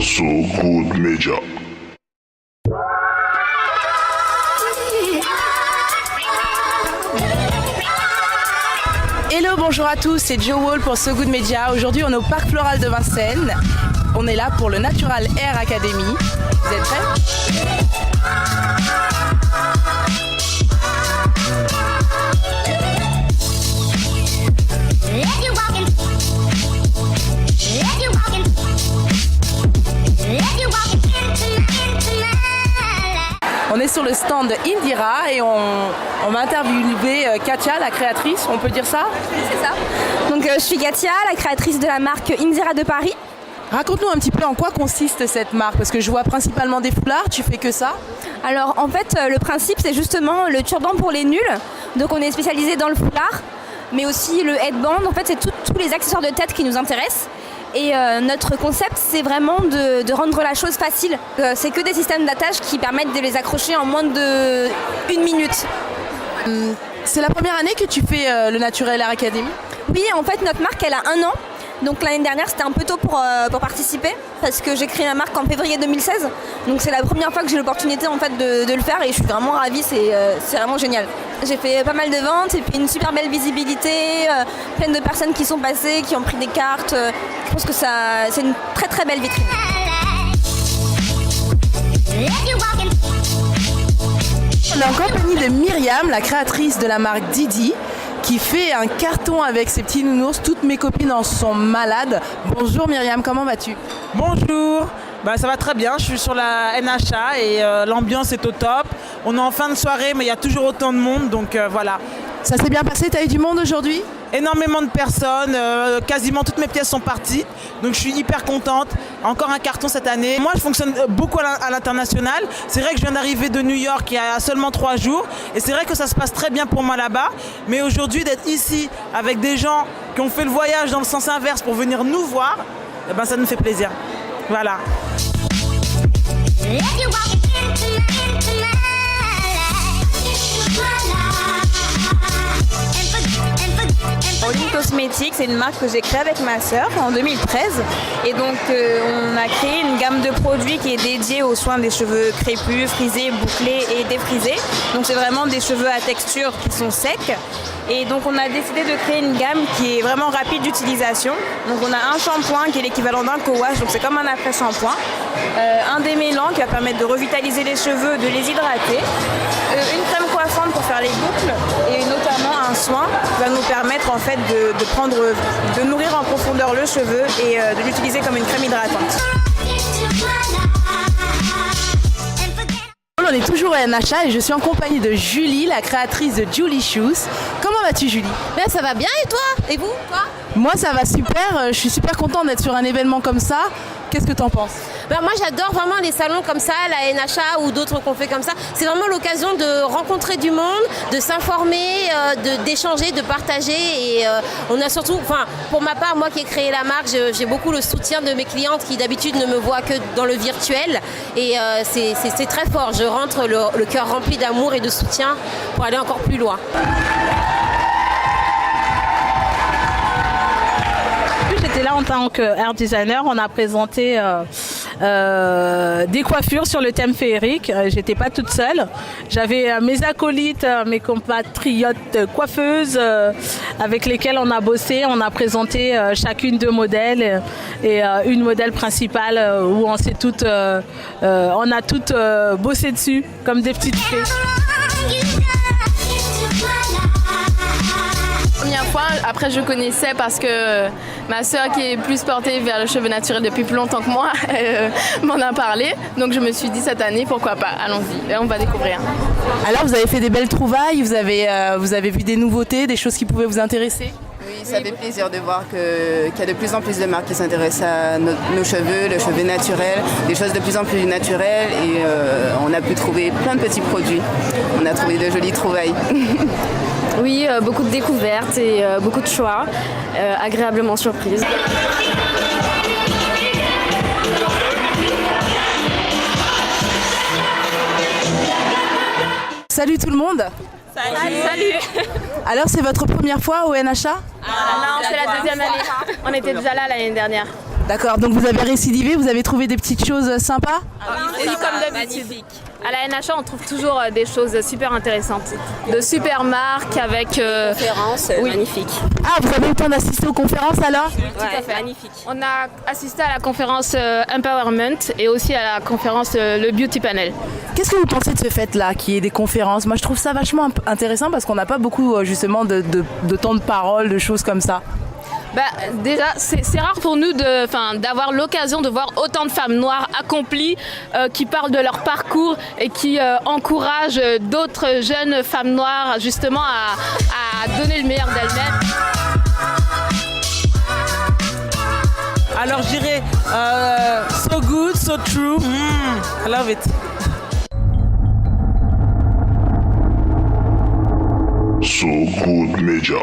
So Good Media. Hello, bonjour à tous, c'est Joe Wall pour So Good Media. Aujourd'hui, on est au Parc Floral de Vincennes. On est là pour le Natural Hair Academy. Vous êtes prêts ? On est sur le stand Indira et on m'a interviewé Katia, la créatrice, on peut dire ça ? Oui, c'est ça. Donc je suis Katia, la créatrice de la marque Indira de Paris. Raconte-nous un petit peu en quoi consiste cette marque, parce que je vois principalement des foulards, tu fais que ça ? Alors en fait le principe c'est justement le turban pour les nuls. Donc on est spécialisé dans le foulard, mais aussi le headband. En fait c'est tous les accessoires de tête qui nous intéressent. Et notre concept, c'est vraiment de rendre la chose facile. C'est que des systèmes d'attache qui permettent de les accrocher en moins de 1 minute. C'est la première année que tu fais le Natural Hair Academy ? Oui, en fait, notre marque, elle a 1 an. Donc l'année dernière, c'était un peu tôt pour participer parce que j'ai créé la marque en février 2016. Donc c'est la première fois que j'ai l'opportunité en fait, de le faire et je suis vraiment ravie, c'est vraiment génial. J'ai fait pas mal de ventes et puis une super belle visibilité, plein de personnes qui sont passées, qui ont pris des cartes. Je pense que c'est une très très belle vitrine. On est en compagnie de Myriam, la créatrice de la marque Didi, qui fait un carton avec ses petits nounours. Toutes mes copines en sont malades. Bonjour Myriam, comment vas-tu ? Bonjour, ça va très bien, je suis sur la NHA et l'ambiance est au top. On est en fin de soirée mais il y a toujours autant de monde donc voilà. Ça s'est bien passé, t'as eu du monde aujourd'hui ? Énormément de personnes, quasiment toutes mes pièces sont parties, donc je suis hyper contente. Encore un carton cette année. Moi je fonctionne beaucoup à l'international. C'est vrai que je viens d'arriver de New York il y a seulement 3 jours et c'est vrai que ça se passe très bien pour moi là-bas. Mais aujourd'hui d'être ici avec des gens qui ont fait le voyage dans le sens inverse pour venir nous voir, ça nous fait plaisir. Voilà. All-in Cosmetics, c'est une marque que j'ai créée avec ma sœur en 2013 et donc on a créé une gamme de produits qui est dédiée aux soins des cheveux crépus, frisés, bouclés et défrisés. Donc c'est vraiment des cheveux à texture qui sont secs et donc on a décidé de créer une gamme qui est vraiment rapide d'utilisation. Donc on a un shampoing qui est l'équivalent d'un co-wash, donc c'est comme un après-shampoing, un démêlant qui va permettre de revitaliser les cheveux, de les hydrater, une crème coiffante pour faire les boucles et notamment un soin qui va nous permettre en fait de nourrir en profondeur le cheveu et de l'utiliser comme une crème hydratante. On est toujours à NHA et je suis en compagnie de Julie, la créatrice de Julie Shoes. Comment vas-tu Julie ? Ben, ça va bien et toi ? Et vous, toi ? Moi ça va super, je suis super contente d'être sur un événement comme ça. Qu'est-ce que tu en penses ? Ben, moi j'adore vraiment les salons comme ça, la NHA ou d'autres qu'on fait comme ça. C'est vraiment l'occasion de rencontrer du monde, de s'informer, d'échanger, de partager. Et on a surtout, pour ma part, moi qui ai créé la marque, j'ai beaucoup le soutien de mes clientes qui d'habitude ne me voient que dans le virtuel. Et c'est très fort, je rentre le cœur rempli d'amour et de soutien pour aller encore plus loin. J'étais là en tant que hair designer, on a présenté des coiffures sur le thème féerique. J'étais pas toute seule. J'avais mes acolytes, mes compatriotes coiffeuses avec lesquelles on a bossé. On a présenté chacune 2 modèles et une modèle principale où on a toutes bossé dessus comme des petites fées. Première fois, après je connaissais parce que ma soeur qui est plus portée vers le cheveu naturel depuis plus longtemps que moi m'en a parlé. Donc je me suis dit cette année, pourquoi pas, allons-y, et on va découvrir. Alors vous avez fait des belles trouvailles, vous avez vu des nouveautés, des choses qui pouvaient vous intéresser ? Oui, ça fait plaisir de voir qu'il y a de plus en plus de marques qui s'intéressent à nos cheveux, le cheveu naturel, des choses de plus en plus naturelles et on a pu trouver plein de petits produits. On a trouvé de jolies trouvailles. Oui, beaucoup de découvertes et beaucoup de choix, agréablement surprise. Salut tout le monde. Salut. Alors c'est votre première fois au NHA ? Non, c'est la deuxième année. On était déjà là l'année dernière. D'accord, donc vous avez récidivé, vous avez trouvé des petites choses sympas? Et comme d'habitude. À la NHA, on trouve toujours des choses super intéressantes. De super marques avec... Conférence magnifique. Ah, vous avez eu le temps d'assister aux conférences alors? Tout à fait. Magnifique. On a assisté à la conférence Empowerment et aussi à la conférence le Beauty Panel. Qu'est-ce que vous pensez de ce fait-là, qui est des conférences? Moi, je trouve ça vachement intéressant parce qu'on n'a pas beaucoup justement de temps de parole, de choses comme ça. Bah, déjà, c'est rare pour nous d'avoir l'occasion de voir autant de femmes noires accomplies qui parlent de leur parcours et qui encouragent d'autres jeunes femmes noires justement à donner le meilleur d'elles-mêmes. Alors je dirais so good, so true. I love it. So Good Media.